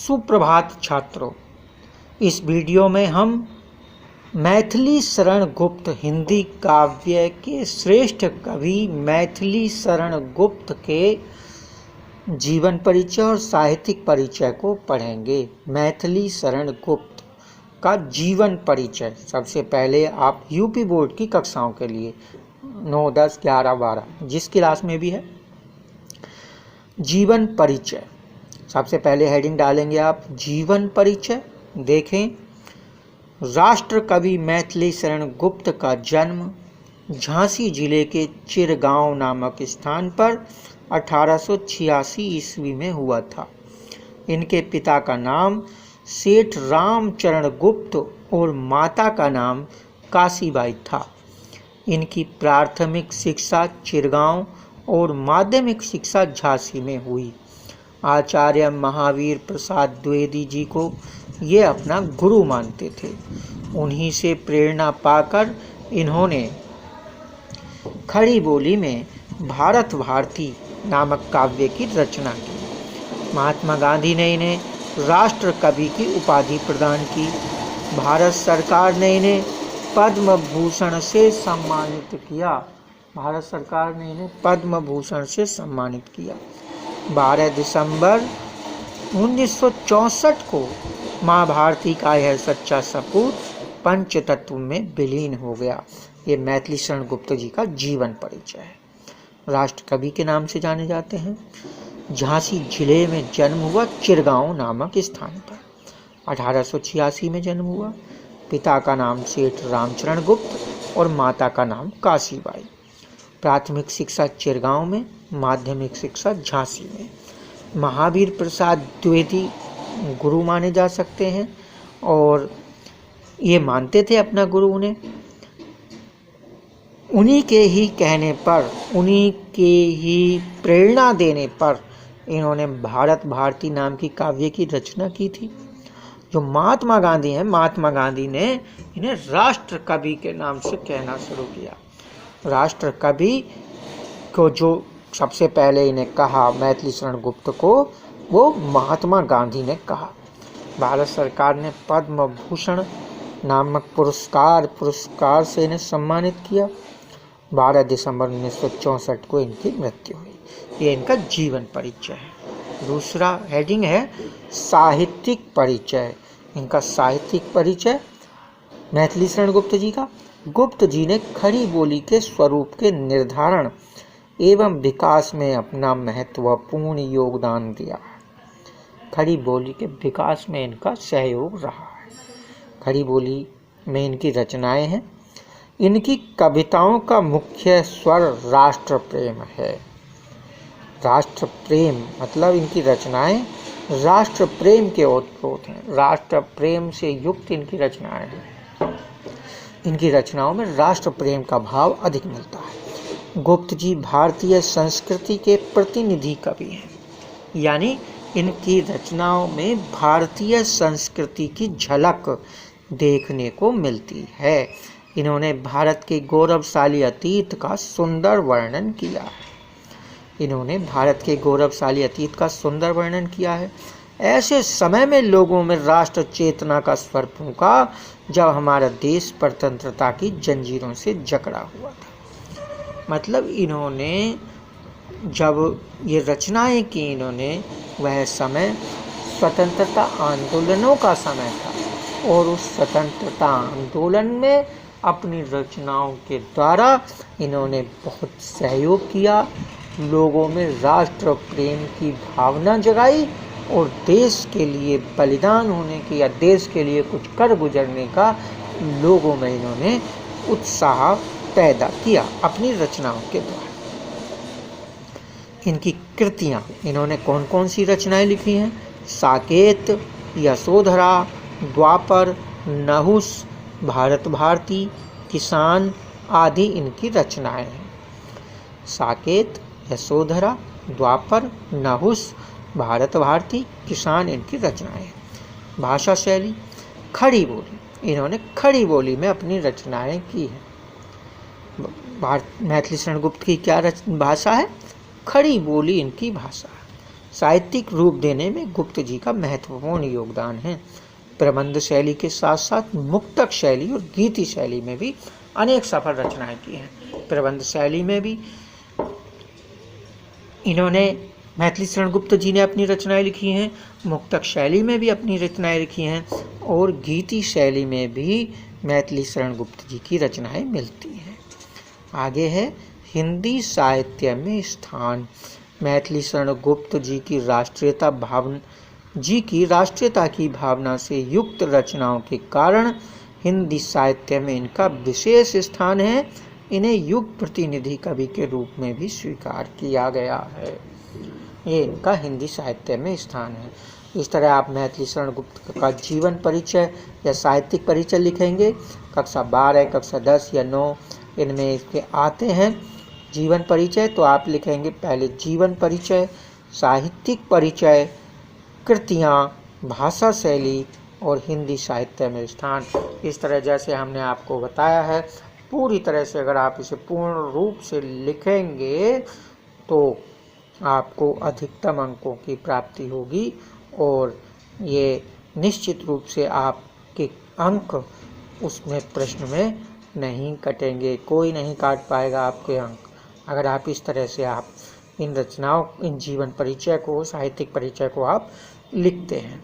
सुप्रभात छात्रों, इस वीडियो में हम मैथिली शरण गुप्त हिंदी काव्य के श्रेष्ठ कवि मैथिली शरण गुप्त के जीवन परिचय और साहित्यिक परिचय को पढ़ेंगे। मैथिली शरण गुप्त का जीवन परिचय सबसे पहले आप यूपी बोर्ड की कक्षाओं के लिए 9, 10, 11, 12 जिस क्लास में भी है, जीवन परिचय सबसे पहले हेडिंग डालेंगे आप जीवन परिचय। देखें, राष्ट्र कवि मैथिली शरण गुप्त का जन्म झांसी जिले के चिरगांव नामक स्थान पर 1886 ईस्वी में हुआ था। इनके पिता का नाम सेठ रामचरण गुप्त और माता का नाम काशीबाई था। इनकी प्राथमिक शिक्षा चिरगांव और माध्यमिक शिक्षा झांसी में हुई। आचार्य महावीर प्रसाद द्विवेदी जी को ये अपना गुरु मानते थे। उन्हीं से प्रेरणा पाकर इन्होंने खड़ी बोली में भारत भारती नामक काव्य की रचना की। महात्मा गांधी ने इन्हें राष्ट्र कवि की उपाधि प्रदान की। भारत सरकार ने इन्हें पद्म भूषण से सम्मानित किया। भारत सरकार ने इन्हें पद्म भूषण से सम्मानित किया। 12 दिसंबर 1964 को माँ भारती का यह सच्चा सपूत पंचतत्व में विलीन हो गया। ये मैथिली शरण गुप्त जी का जीवन परिचय है। राष्ट्र कवि के नाम से जाने जाते हैं। झांसी जिले में जन्म हुआ, चिरगांव नामक स्थान पर 1886 में जन्म हुआ। पिता का नाम सेठ रामचरण गुप्त और माता का नाम काशीबाई। प्राथमिक शिक्षा चिरगांव में, माध्यमिक शिक्षा झांसी में। महावीर प्रसाद द्विवेदी गुरु माने जा सकते हैं और ये मानते थे अपना गुरु उन्हें। उन्हीं के ही कहने पर, उन्हीं के ही प्रेरणा देने पर इन्होंने भारत भारती नाम की काव्य की रचना की थी। जो महात्मा गांधी हैं, महात्मा गांधी ने इन्हें राष्ट्र कवि के नाम से कहना शुरू किया। राष्ट्र कवि को जो सबसे पहले इन्हें कहा मैथिली शरण गुप्त को, वो महात्मा गांधी ने कहा। भारत सरकार ने पद्म भूषण नामक पुरस्कार से इन्हें सम्मानित किया। 12 दिसंबर 1964 को इनकी मृत्यु हुई। ये इनका जीवन परिचय है। दूसरा हेडिंग है साहित्यिक परिचय। इनका साहित्यिक परिचय मैथिली शरण गुप्त जी का। गुप्त जी ने खड़ी बोली के स्वरूप के निर्धारण एवं विकास में अपना महत्वपूर्ण योगदान दिया है। खड़ी बोली के विकास में इनका सहयोग रहा है। खड़ी बोली में इनकी रचनाएं हैं। इनकी कविताओं का मुख्य स्वर राष्ट्र प्रेम है। राष्ट्र प्रेम मतलब इनकी रचनाएं राष्ट्र प्रेम के ओतप्रोत हैं। राष्ट्र प्रेम से युक्त इनकी रचनाएं हैं। इनकी रचनाओं में राष्ट्र प्रेम का भाव अधिक मिलता है। गुप्त जी भारतीय संस्कृति के प्रतिनिधि कवि हैं, यानी इनकी रचनाओं में भारतीय संस्कृति की झलक देखने को मिलती है। इन्होंने भारत के गौरवशाली अतीत का सुंदर वर्णन किया है। इन्होंने भारत के गौरवशाली अतीत का सुंदर वर्णन किया है। ऐसे समय में लोगों में राष्ट्र चेतना का स्वर फूंका जब हमारा देश स्वतंत्रता की जंजीरों से जकड़ा हुआ था। मतलब इन्होंने जब ये रचनाएं की, इन्होंने वह समय स्वतंत्रता आंदोलनों का समय था और उस स्वतंत्रता आंदोलन में अपनी रचनाओं के द्वारा इन्होंने बहुत सहयोग किया। लोगों में राष्ट्र प्रेम की भावना जगाई और देश के लिए बलिदान होने की या देश के लिए कुछ कर गुजरने का लोगों में इन्होंने उत्साह पैदा किया अपनी रचनाओं के द्वारा। इनकी कृतियां, इन्होंने कौन कौन सी रचनाएं लिखी हैं? साकेत, यशोधरा, द्वापर, नहुस, भारत भारती, किसान आदि इनकी रचनाएं हैं। साकेत, यशोधरा, द्वापर, नहुस, भारत भारती, किसान इनकी रचनाएं हैं। भाषा शैली खड़ी बोली। इन्होंने खड़ी बोली में अपनी रचनाएं की हैं। मैथिली शरण गुप्त की क्या भाषा है? खड़ी बोली इनकी भाषा है। साहित्यिक रूप देने में गुप्त जी का महत्वपूर्ण योगदान है। प्रबंध शैली के साथ साथ मुक्तक शैली और गीति शैली में भी अनेक सफल रचनाएं की हैं। प्रबंध शैली में भी इन्होंने मैथिली शरण गुप्त जी ने अपनी रचनाएं लिखी हैं, मुक्तक शैली में भी अपनी रचनाएं लिखी हैं और गीति शैली में भी मैथिली शरण गुप्त जी की रचनाएं मिलती हैं। आगे है हिंदी साहित्य में स्थान। मैथिली शरण गुप्त जी की राष्ट्रीयता की भावना से युक्त रचनाओं के कारण हिंदी साहित्य में इनका विशेष स्थान है। इन्हें युग प्रतिनिधि कवि के रूप में भी स्वीकार किया गया है। ये इनका हिंदी साहित्य में स्थान है। इस तरह आप मैथिली शरण गुप्त का जीवन परिचय या साहित्यिक परिचय लिखेंगे। कक्षा 12, कक्षा 10 या 9 इनमें इसके आते हैं जीवन परिचय, तो आप लिखेंगे पहले जीवन परिचय, साहित्यिक परिचय, कृतियाँ, भाषा शैली और हिंदी साहित्य में स्थान। इस तरह जैसे हमने आपको बताया है, पूरी तरह से अगर आप इसे पूर्ण रूप से लिखेंगे तो आपको अधिकतम अंकों की प्राप्ति होगी और ये निश्चित रूप से आपके अंक उसमें प्रश्न में नहीं कटेंगे, कोई नहीं काट पाएगा आपके अंक अगर आप इस तरह से आप इन रचनाओं, इन जीवन परिचय को, साहित्यिक परिचय को आप लिखते हैं।